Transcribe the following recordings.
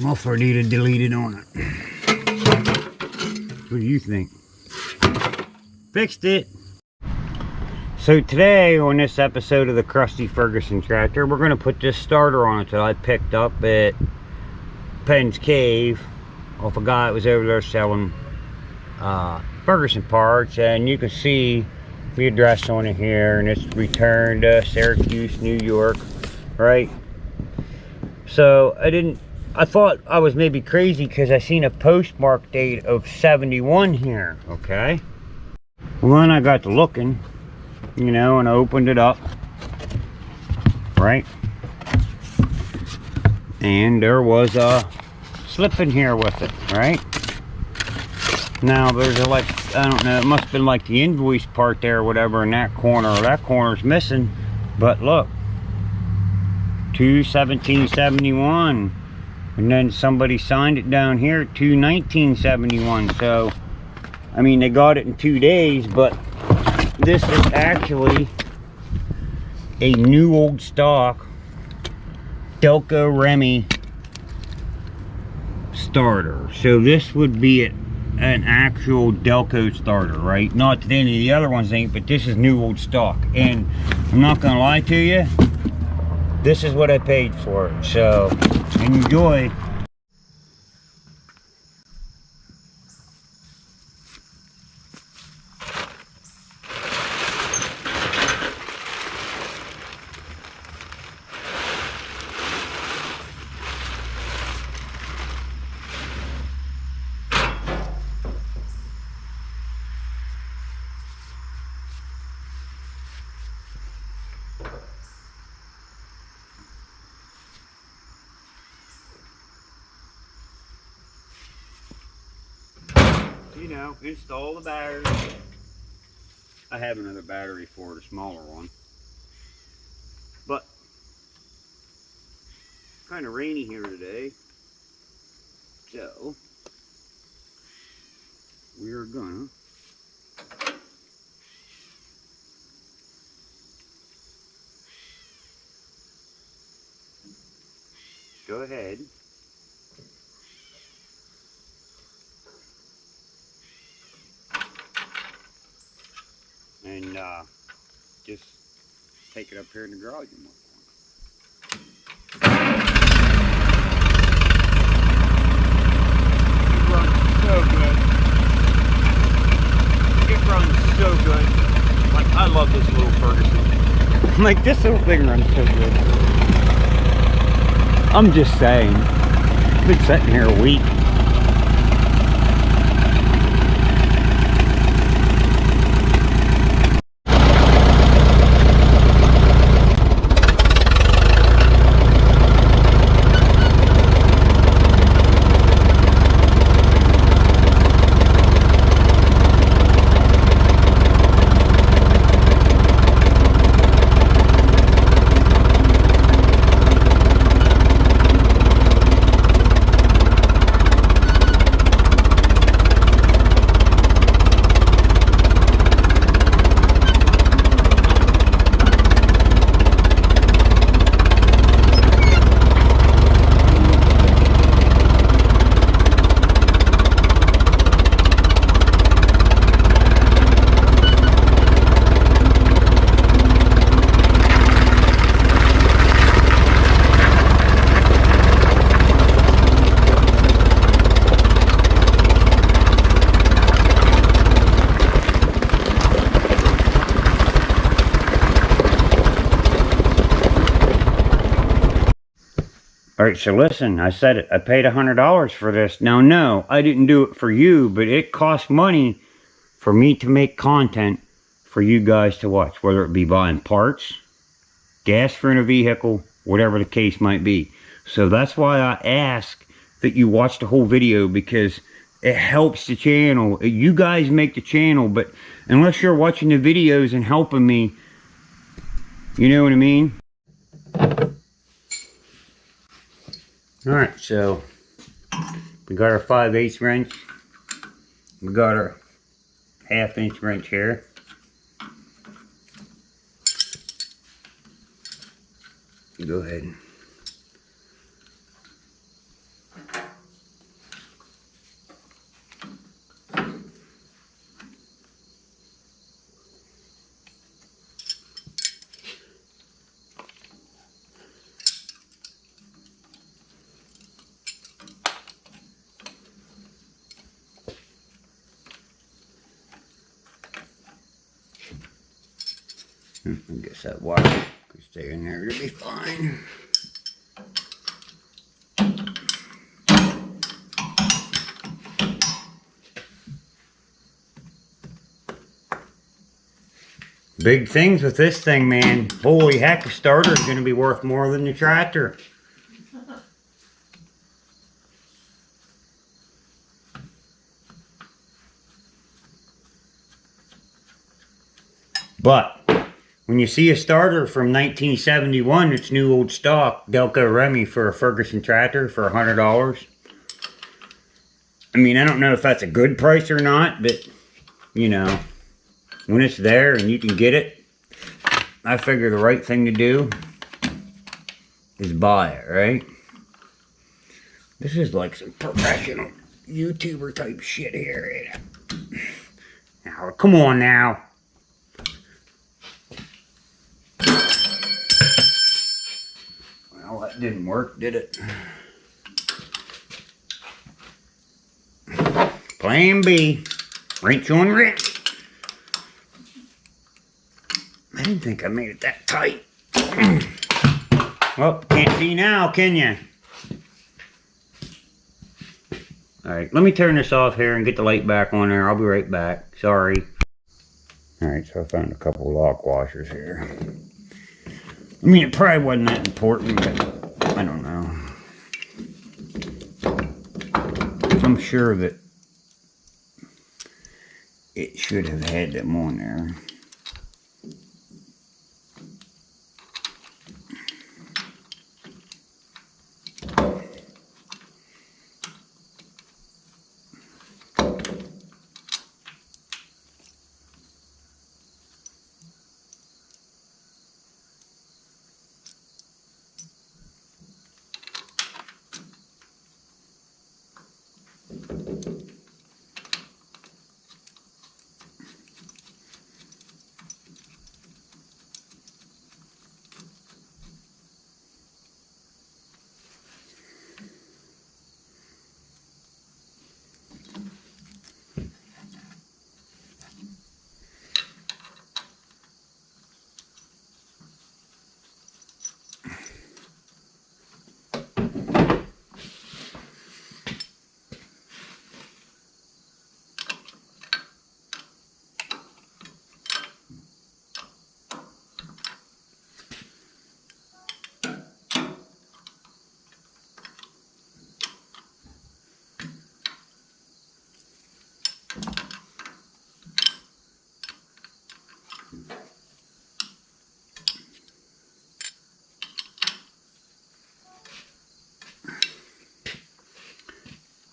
muffler needed deleted on it. What do you think? Fixed it. So today on this episode of the Crusty Ferguson tractor, we're going to put this starter on it that I picked up at Penn's Cave off a guy that was over there selling Ferguson parts, and you can see the address on it here, and it's returned to Syracuse, New York, right? So I thought I was maybe crazy because I seen a postmark date of 71 here, okay? Well, then I got to looking, you know, and I opened it up, right? And there was a slip in here with it, right? Now there's a, like, I don't know, it must have been like the invoice part there or whatever in that corner. That corner's missing, but look, 2/17/71, and then somebody signed it down here 2/19/71. So I mean, they got it in 2 days, but this is actually a new old stock Delco Remy starter. So this would be an actual Delco starter, right? Not that any of the other ones ain't, but this is new old stock. And I'm not gonna lie to you, this is what I paid for it. So enjoy. You know, install the battery. I have another battery for the smaller one, but kind of rainy here today, so we're gonna go ahead and just take it up here in the garage and work on it. It runs so good. It runs so good. Like, I love this little Ferguson. Like, this little thing runs so good. I'm just saying. I've been sitting here a week. All right, so listen, I said it. I paid $100 for this. Now, no, I didn't do it for you, but it costs money for me to make content for you guys to watch, whether it be buying parts, gas for in a vehicle, whatever the case might be. So that's why I ask that you watch the whole video, because it helps the channel. You guys make the channel, but unless you're watching the videos and helping me, you know what I mean? Alright, so we got our 5/8 wrench. We got our 1/2 inch wrench here. Go ahead. I guess that wire could stay in there to be fine. Big things with this thing, man. Holy heck, the starter is going to be worth more than the tractor. But when you see a starter from 1971, it's new old stock, Delco Remy for a Ferguson tractor for $100. I mean, I don't know if that's a good price or not, but, you know, when it's there and you can get it, I figure the right thing to do is buy it, right? This is like some professional YouTuber type shit here. Now, come on now. Well, that didn't work, did it? Plan B. Wrench on wrench. I didn't think I made it that tight. Well, can't see now, can you? Alright, let me turn this off here and get the light back on there. I'll be right back. Sorry. Alright, so I found a couple of lock washers here. I mean, it probably wasn't that important, but I don't know. I'm sure that it should have had them on there.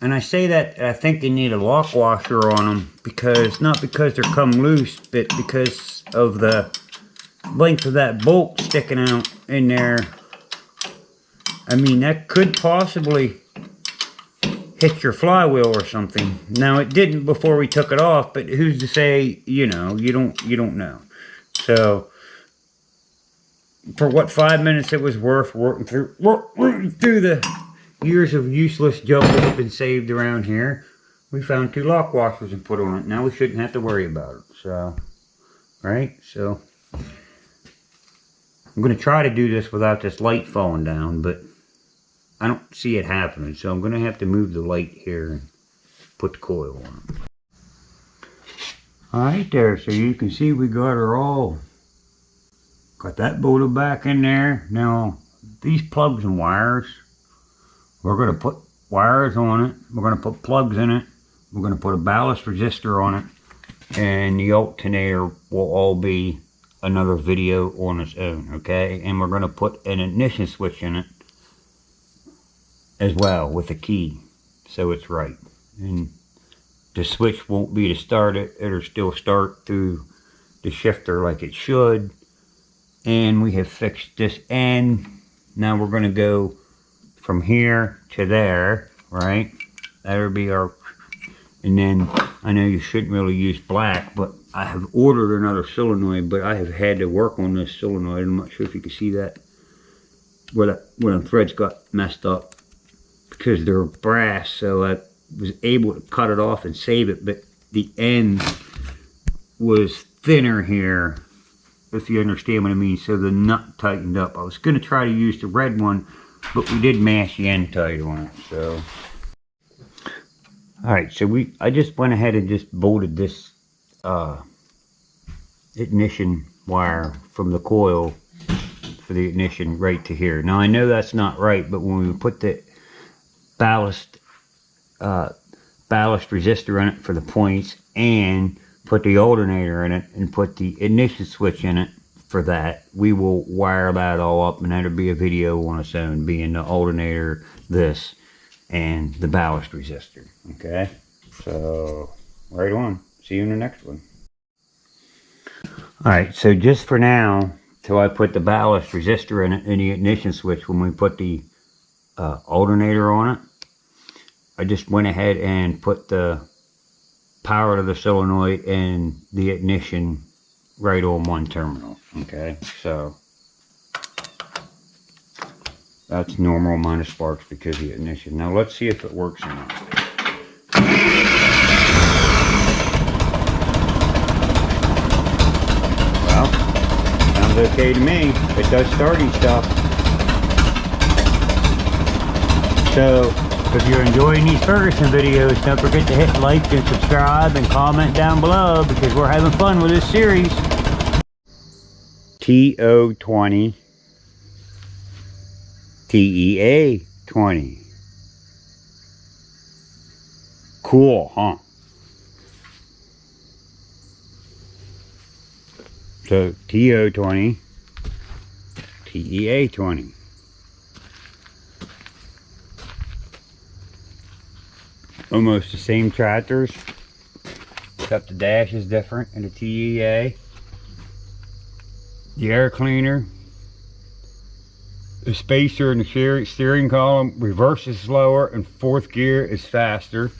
And I say that I think they need a lock washer on them because, not because they're come loose, but because of the length of that bolt sticking out in there. I mean, that could possibly hit your flywheel or something. Now, it didn't before we took it off, but who's to say, you know, you don't know. So, for what 5 minutes it was worth working through the years of useless junk that have been saved around here, we found 2 lock washers and put on it. Now we shouldn't have to worry about it. So, right? So, I'm going to try to do this without this light falling down, but I don't see it happening. So I'm going to have to move the light here and put the coil on it. Alright there, so you can see we got her all, got that bolted back in there. Now, these plugs and wires, we're going to put wires on it. We're going to put plugs in it. We're going to put a ballast resistor on it. And the alternator will all be another video on its own, okay? And we're going to put an ignition switch in it as well with a key, so it's right. And the switch won't be to start it. It'll still start through the shifter like it should. And we have fixed this end. Now we're going to go from here to there, right? That'll be our, and then I know you shouldn't really use black, but I have ordered another solenoid, but I have had to work on this solenoid. I'm not sure if you can see that, where the threads got messed up because they're brass, so I was able to cut it off and save it, but the end was thinner here if you understand what I mean. So the nut tightened up. I was going to try to use the red one, but we did mash the end tight on it. So, alright, so I just went ahead and just bolted this ignition wire from the coil for the ignition right to here. Now I know that's not right, but when we put the ballast resistor in it for the points, and put the alternator in it, and put the ignition switch in it for that, we will wire that all up, and that'll be a video on its own, being the alternator, this, and the ballast resistor. Okay, so right on. See you in the next one. Alright, so just for now, till I put the ballast resistor in it and the ignition switch, when we put the alternator on it, I just went ahead and put the power to the solenoid and the ignition right on one terminal. Okay, so that's normal minus sparks because of the ignition. Now let's see if it works or not. Well, sounds okay to me. It does starting stuff. So if you're enjoying these Ferguson videos, don't forget to hit like and subscribe and comment down below, because we're having fun with this series. TO20 TEA20. Cool, huh? So TO20 TEA20. Almost the same tractors, except the dash is different in the TEA. The air cleaner, the spacer in the steering column, reverse is slower and fourth gear is faster.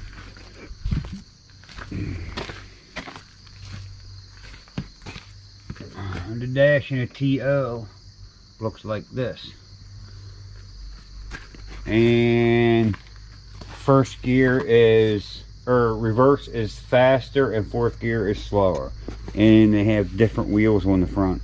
The dash in a TO looks like this. And first gear is, or reverse is faster and fourth gear is slower. And they have different wheels on the front.